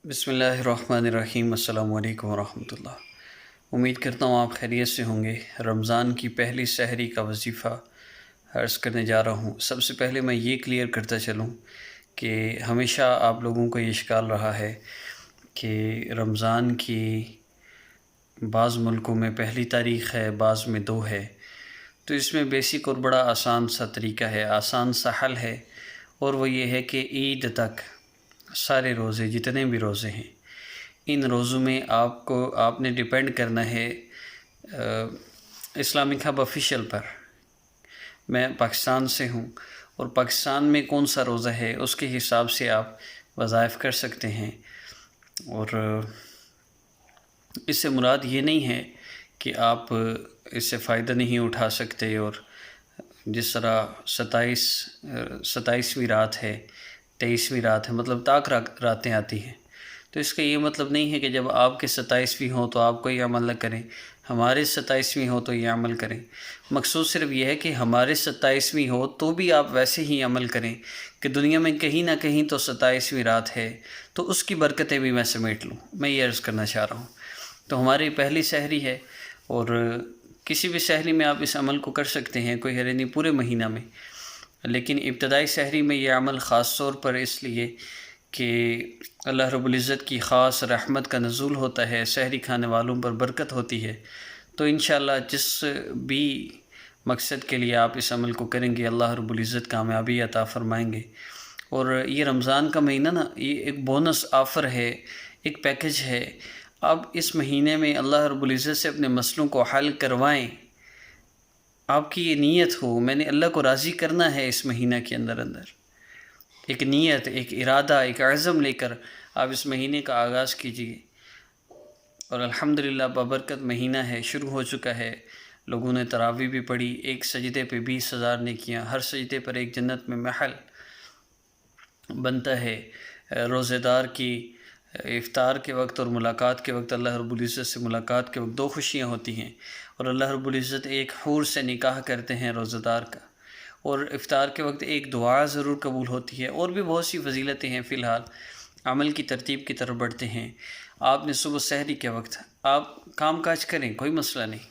بسم اللہ الرحمن الرحیم۔ السلام علیکم ورحمۃ اللہ۔ امید کرتا ہوں آپ خیریت سے ہوں گے۔ رمضان کی پہلی سحری کا وظیفہ عرض کرنے جا رہا ہوں۔ سب سے پہلے میں یہ کلیئر کرتا چلوں کہ ہمیشہ آپ لوگوں کو یہ اشکال رہا ہے کہ رمضان کی بعض ملکوں میں پہلی تاریخ ہے، بعض میں 2 ہے۔ تو اس میں بیسک اور بڑا آسان سا طریقہ ہے، آسان سا حل ہے، اور وہ یہ ہے کہ عید تک سارے روزے، جتنے بھی روزے ہیں، ان روزوں میں آپ نے ڈیپینڈ کرنا ہے اسلامک ہب آفیشیل پر۔ میں پاکستان سے ہوں، اور پاکستان میں کون سا روزہ ہے اس کے حساب سے آپ وظائف کر سکتے ہیں۔ اور اس سے مراد یہ نہیں ہے کہ آپ اس سے فائدہ نہیں اٹھا سکتے، اور جس طرح 27ویں رات ہے، 23ویں رات ہے، مطلب طاق راتیں آتی ہیں، تو اس کا یہ مطلب نہیں ہے کہ جب آپ کے 27ویں ہوں تو آپ کوئی عمل نہ کریں، ہمارے 27ویں ہو تو یہ عمل کریں۔ مقصود صرف یہ ہے کہ ہمارے 27ویں ہو تو بھی آپ ویسے ہی عمل کریں کہ دنیا میں کہیں نہ کہیں تو 27ویں رات ہے، تو اس کی برکتیں بھی میں سمیٹ لوں۔ میں یہ عرض کرنا چاہ رہا ہوں۔ تو ہماری پہلی سحری ہے، اور کسی بھی سحری میں آپ اس عمل کو کر سکتے ہیں، کوئی حرج نہیں، پورے مہینہ میں۔ لیکن ابتدائی سحری میں یہ عمل خاص طور پر اس لیے کہ اللہ رب العزت کی خاص رحمت کا نزول ہوتا ہے، سحری کھانے والوں پر برکت ہوتی ہے۔ تو انشاءاللہ جس بھی مقصد کے لیے آپ اس عمل کو کریں گے، اللہ رب العزت کامیابی عطا فرمائیں گے۔ اور یہ رمضان کا مہینہ نا، یہ ایک بونس آفر ہے، ایک پیکج ہے۔ آپ اس مہینے میں اللہ رب العزت سے اپنے مسئلوں کو حل کروائیں۔ آپ کی یہ نیت ہو، میں نے اللہ کو راضی کرنا ہے اس مہینہ کے اندر ایک نیت، ایک ارادہ، ایک عزم لے کر آپ اس مہینے کا آغاز کیجیے۔ اور الحمدللہ بابرکت مہینہ ہے، شروع ہو چکا ہے۔ لوگوں نے تراویح بھی پڑھی، ایک سجدے پہ 20,000 نیکیاں، ہر سجدے پر ایک جنت میں محل بنتا ہے۔ روزہ دار کی افطار کے وقت اور ملاقات کے وقت، اللہ رب العزت سے ملاقات کے وقت 2 خوشیاں ہوتی ہیں، اور اللہ رب العزت ایک حور سے نکاح کرتے ہیں روزہ دار کا، اور افطار کے وقت ایک دعا ضرور قبول ہوتی ہے، اور بھی بہت سی فضیلتیں ہیں۔ فی الحال عمل کی ترتیب کی طرف بڑھتے ہیں۔ آپ نے صبح سحری کے وقت آپ کام کاج کریں، کوئی مسئلہ نہیں،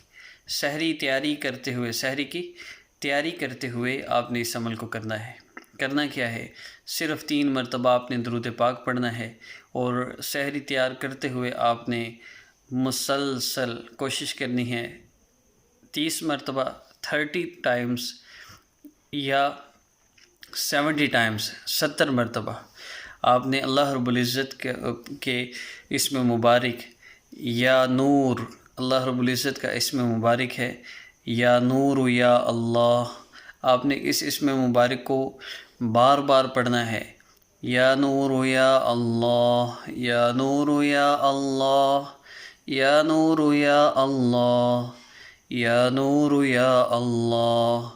سحری کی تیاری کرتے ہوئے آپ نے اس عمل کو کرنا ہے۔ کرنا کیا ہے؟ صرف 3 مرتبہ آپ نے درود پاک پڑھنا ہے، اور سحری تیار کرتے ہوئے آپ نے مسلسل کوشش کرنی ہے 30 مرتبہ، 30 ٹائمز یا 70 ٹائمز، 70 مرتبہ آپ نے اللہ رب العزت کے اسم مبارک یا نور، اللہ رب العزت کا اسم مبارک ہے یا نور یا اللہ، آپ نے اس اسم مبارک کو بار بار پڑھنا ہے۔ یا نور یا اللہ، یا نور یا اللہ، یا نور یا اللہ، یا نور یا اللہ،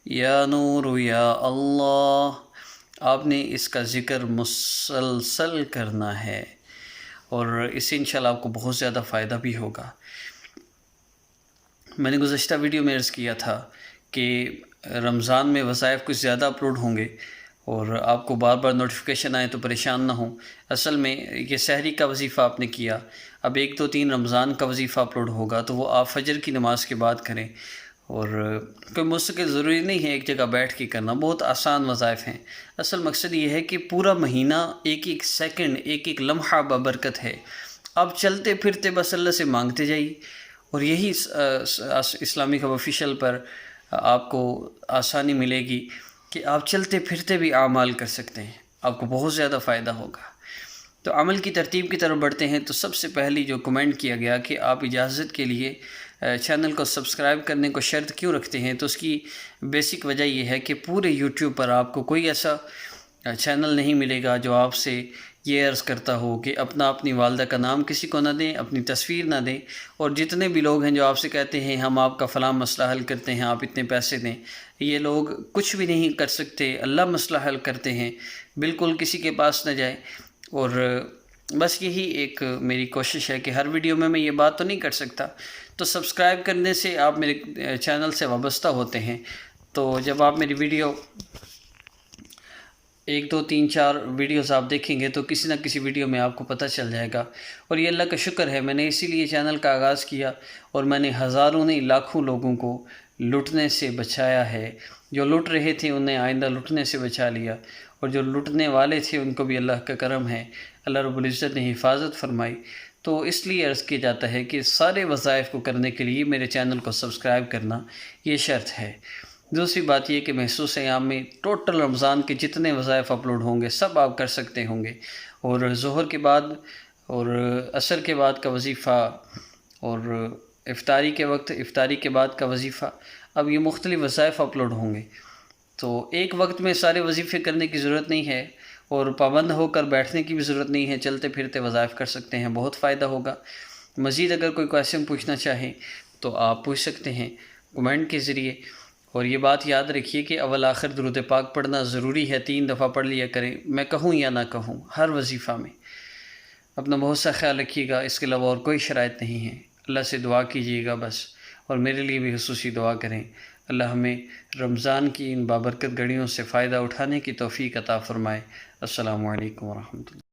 یا نور یا اللہ۔ آپ نے اس کا ذکر مسلسل کرنا ہے، اور اس سے انشاءاللہ آپ کو بہت زیادہ فائدہ بھی ہوگا۔ میں نے گزشتہ ویڈیو میں عرض کیا تھا کہ رمضان میں وظائف کچھ زیادہ اپلوڈ ہوں گے، اور آپ کو بار بار نوٹیفیکیشن آئے تو پریشان نہ ہوں۔ اصل میں یہ سحری کا وظیفہ آپ نے کیا، اب 1 2 3 رمضان کا وظیفہ اپلوڈ ہوگا، تو وہ آپ فجر کی نماز کے بعد کریں۔ اور کوئی مستقل ضروری نہیں ہے ایک جگہ بیٹھ کے کرنا، بہت آسان وظائف ہیں۔ اصل مقصد یہ ہے کہ پورا مہینہ ایک ایک سیکنڈ، ایک ایک لمحہ بابرکت ہے۔ آپ چلتے پھرتے بس اللہ سے مانگتے جائیے، اور یہی اسلامک ہب آفیشیل پر آپ کو آسانی ملے گی کہ آپ چلتے پھرتے بھی اعمال کر سکتے ہیں، آپ کو بہت زیادہ فائدہ ہوگا۔ تو عمل کی ترتیب کی طرف بڑھتے ہیں۔ تو سب سے پہلی جو کمنٹ کیا گیا کہ آپ اجازت کے لیے چینل کو سبسکرائب کرنے کو شرط کیوں رکھتے ہیں، تو اس کی بیسک وجہ یہ ہے کہ پورے یوٹیوب پر آپ کو کوئی ایسا چینل نہیں ملے گا جو آپ سے یہ عرض کرتا ہو کہ اپنی والدہ کا نام کسی کو نہ دیں، اپنی تصویر نہ دیں، اور جتنے بھی لوگ ہیں جو آپ سے کہتے ہیں ہم آپ کا فلاں مسئلہ حل کرتے ہیں، آپ اتنے پیسے دیں، یہ لوگ کچھ بھی نہیں کر سکتے، اللہ مسئلہ حل کرتے ہیں۔ بالکل کسی کے پاس نہ جائے۔ اور بس یہی ایک میری کوشش ہے کہ ہر ویڈیو میں یہ بات تو نہیں کر سکتا، تو سبسکرائب کرنے سے آپ میرے چینل سے وابستہ ہوتے ہیں، تو جب آپ میری ویڈیو 1 2 3 4 ویڈیوز آپ دیکھیں گے تو کسی نہ کسی ویڈیو میں آپ کو پتہ چل جائے گا۔ اور یہ اللہ کا شکر ہے، میں نے اسی لیے چینل کا آغاز کیا اور میں نے ہزاروں نہیں لاکھوں لوگوں کو لٹنے سے بچایا ہے۔ جو لٹ رہے تھے انہیں آئندہ لٹنے سے بچا لیا، اور جو لٹنے والے تھے ان کو بھی اللہ کا کرم ہے، اللہ رب العزت نے حفاظت فرمائی۔ تو اس لیے عرض کیا جاتا ہے کہ سارے وظائف کو کرنے کے لیے میرے چینل کو سبسکرائب کرنا یہ شرط ہے۔ دوسری بات یہ کہ محسوس ایام میں ٹوٹل رمضان کے جتنے وظائف اپلوڈ ہوں گے سب آپ کر سکتے ہوں گے، اور ظہر کے بعد اور عصر کے بعد کا وظیفہ اور افطاری کے وقت افطاری کے بعد کا وظیفہ، اب یہ مختلف وظائف اپلوڈ ہوں گے۔ تو ایک وقت میں سارے وظیفے کرنے کی ضرورت نہیں ہے، اور پابند ہو کر بیٹھنے کی بھی ضرورت نہیں ہے، چلتے پھرتے وظائف کر سکتے ہیں، بہت فائدہ ہوگا۔ مزید اگر کوئی کویسچن پوچھنا چاہیں تو آپ پوچھ سکتے ہیں کمنٹ کے ذریعے، اور یہ بات یاد رکھیے کہ اول آخر درود پاک پڑھنا ضروری ہے، 3 دفعہ پڑھ لیا کریں، میں کہوں یا نہ کہوں، ہر وظیفہ میں۔ اپنا بہت سا خیال رکھیے گا، اس کے علاوہ اور کوئی شرائط نہیں ہے۔ اللہ سے دعا کیجیے گا بس، اور میرے لیے بھی خصوصی دعا کریں۔ اللہ ہمیں رمضان کی ان بابرکت گھڑیوں سے فائدہ اٹھانے کی توفیق عطا فرمائے۔ السلام علیکم ورحمۃ اللہ۔